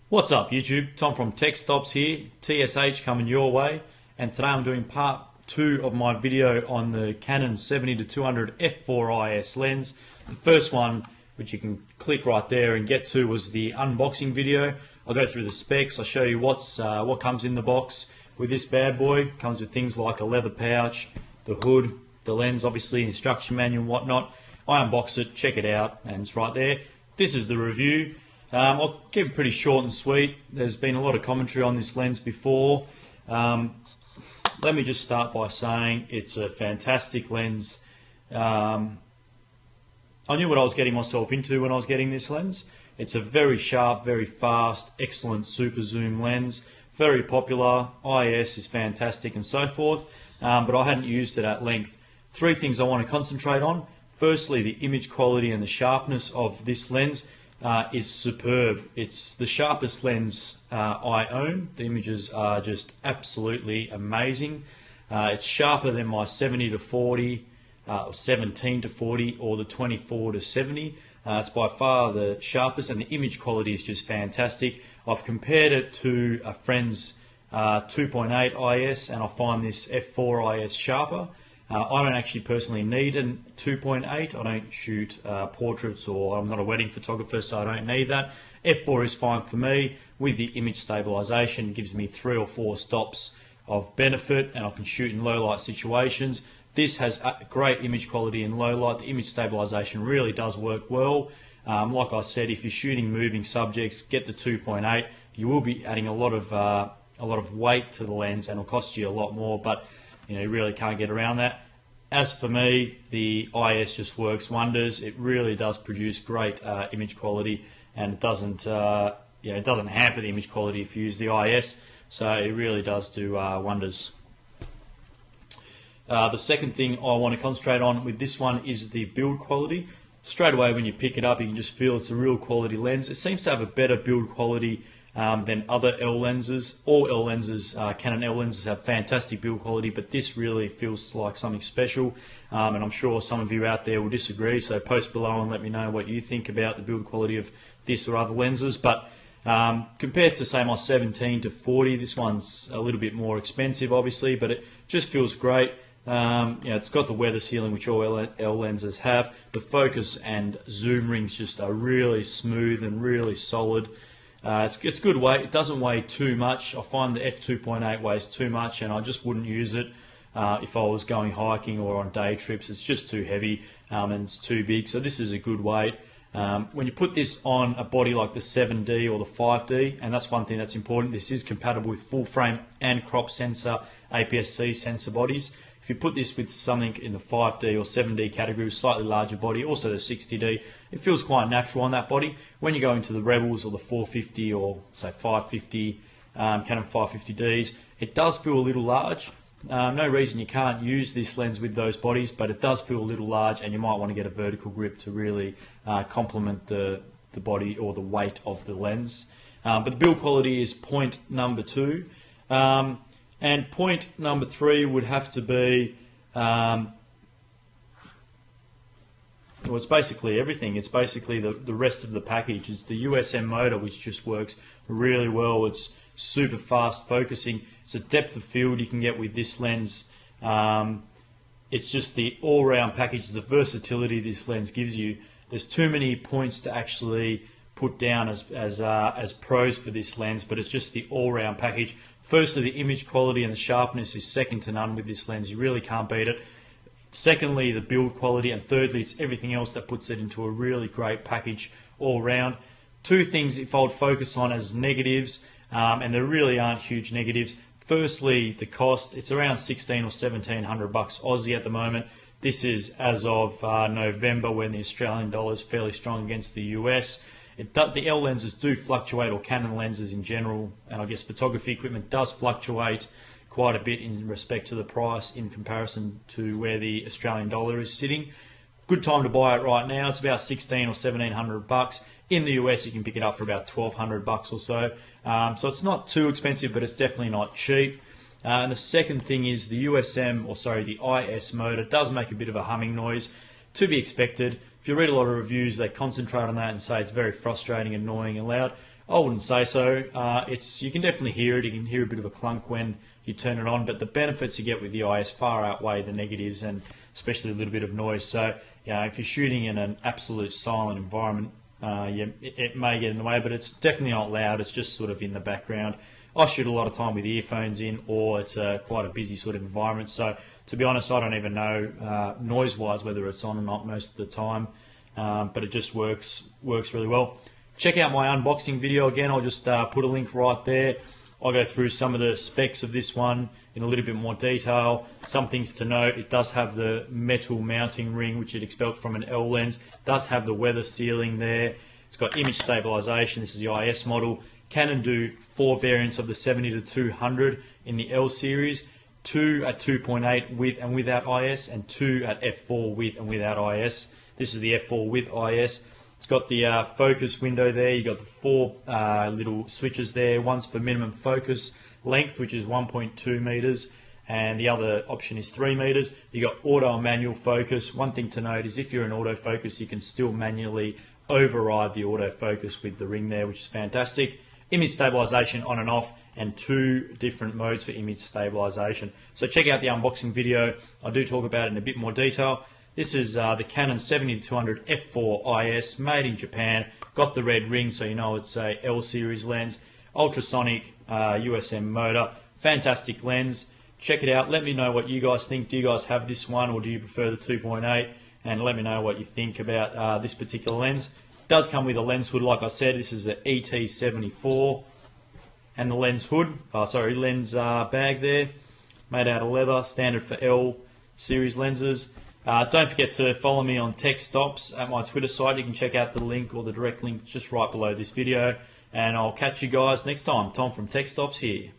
What's up YouTube? Tom from Tech Stops here, TSH coming your way, and today I'm doing part 2 of my video on the Canon 70-200 f4 IS lens. The first one, which you can click right there and get to, was the unboxing video. I'll go through the specs, I'll show you what comes in the box with this bad boy. It comes with things like a leather pouch, the hood, the lens obviously, instruction manual and whatnot. I unbox it, check it out, and it's right there. This is the review. I'll keep it pretty short and sweet. There's been a lot of commentary on this lens before. Let me just start by saying it's a fantastic lens. I knew what I was getting myself into when I was getting this lens. It's a very sharp, very fast, excellent super zoom lens. Very popular, IS is fantastic and so forth, but I hadn't used it at length. Three things I want to concentrate on. Firstly, the image quality and the sharpness of this lens is superb. It's the sharpest lens I own. The images are just absolutely amazing. It's sharper than my 70-40, or 17-40, or the 24-70. It's by far the sharpest, and the image quality is just fantastic. I've compared it to a friend's 2.8 IS, and I find this f4 IS sharper. I don't actually personally need a 2.8. I don't shoot portraits, or I'm not a wedding photographer, so I don't need that. F4 is fine for me. With the image stabilization, it gives me 3 or 4 stops of benefit, and I can shoot in low light situations. This has a great image quality in low light. The image stabilization really does work well. Like I said, if you're shooting moving subjects, get the 2.8. You will be adding a lot of weight to the lens, and it'll cost you a lot more, but you really can't get around that. As for me, the IS just works wonders. It really does produce great image quality, and it doesn't hamper the image quality if you use the IS. So it really does do wonders. The second thing I want to concentrate on with this one is the build quality. Straight away when you pick it up, you can just feel it's a real quality lens. It seems to have a better build quality than other L lenses. All L lenses, Canon L lenses, have fantastic build quality, but this really feels like something special, and I'm sure some of you out there will disagree, so post below and let me know what you think about the build quality of this or other lenses. But compared to say my 17-40, this one's a little bit more expensive obviously, but it just feels great. It's got the weather sealing, which all L lenses have. The focus and zoom rings just are really smooth and really solid. It's good weight. It doesn't weigh too much. I find the f2.8 weighs too much, and I just wouldn't use it if I was going hiking or on day trips. It's just too heavy and it's too big. So this is a good weight. When you put this on a body like the 7D or the 5D, and that's one thing that's important, this is compatible with full frame and crop sensor APS-C sensor bodies. If you put this with something in the 5D or 7D category with slightly larger body, also the 60D, it feels quite natural on that body. When you go into the Rebels or the 450 or say 550, Canon 550Ds, it does feel a little large. No reason you can't use this lens with those bodies, but it does feel a little large, and you might want to get a vertical grip to really complement the body or the weight of the lens. But the build quality is point number 2. And point number 3 would have to be, well, it's basically everything. It's basically the rest of the package. It's the USM motor, which just works really well. It's super fast focusing. It's a depth of field you can get with this lens. It's just the all-round package, the versatility this lens gives you. There's too many points to actually put down as pros for this lens, but it's just the all-round package. Firstly, the image quality and the sharpness is second to none with this lens. You really can't beat it. Secondly, the build quality, and thirdly, it's everything else that puts it into a really great package all round. Two things if I would focus on as negatives, and there really aren't huge negatives. Firstly, the cost. It's around 16 or 1700 bucks Aussie at the moment. This is as of November, when the Australian dollar is fairly strong against the US. The L lenses do fluctuate, or Canon lenses in general, and I guess photography equipment does fluctuate quite a bit in respect to the price in comparison to where the Australian dollar is sitting. Good time to buy it right now. It's about 16 or 1700 bucks. In the US, you can pick it up for about 1200 bucks or so. So it's not too expensive, but it's definitely not cheap. And the second thing is the the IS motor does make a bit of a humming noise. To be expected. If you read a lot of reviews, they concentrate on that and say it's very frustrating, annoying and loud. I wouldn't say so. You can definitely hear it. You can hear a bit of a clunk when you turn it on, but the benefits you get with the IS far outweigh the negatives, and especially a little bit of noise. So, if you're shooting in an absolute silent environment, it may get in the way, but it's definitely not loud. It's just sort of in the background. I shoot a lot of time with earphones in, or it's quite a busy sort of environment. So, to be honest, I don't even know noise-wise whether it's on or not most of the time, but it just works really well. Check out my unboxing video again. I'll just put a link right there. I'll go through some of the specs of this one in a little bit more detail. Some things to note: it does have the metal mounting ring, which you'd expect from an L lens. It does have the weather sealing there. It's got image stabilization. This is the IS model. Canon do 4 variants of the 70-200 in the L series, 2 at 2.8 with and without IS, and 2 at f4 with and without IS. This is the f4 with IS. It's got the focus window there. You've got the 4 little switches there. One's for minimum focus length, which is 1.2 meters, and the other option is 3 meters. You've got auto and manual focus. One thing to note is if you're in autofocus, you can still manually override the autofocus with the ring there, which is fantastic. Image stabilization on and off, and 2 different modes for image stabilization. So check out the unboxing video. I do talk about it in a bit more detail. This is the Canon 70-200 f4 IS, made in Japan. Got the red ring, so you know it's a L series lens. Ultrasonic USM motor. Fantastic lens. Check it out. Let me know what you guys think. Do you guys have this one, or do you prefer the 2.8? And let me know what you think about this particular lens. It does come with a lens hood, like I said. This is the ET74, and the lens hood, lens bag there, made out of leather, standard for L series lenses. Don't forget to follow me on Tech Stops at my Twitter site. You can check out the link or the direct link just right below this video. And I'll catch you guys next time. Tom from Tech Stops here.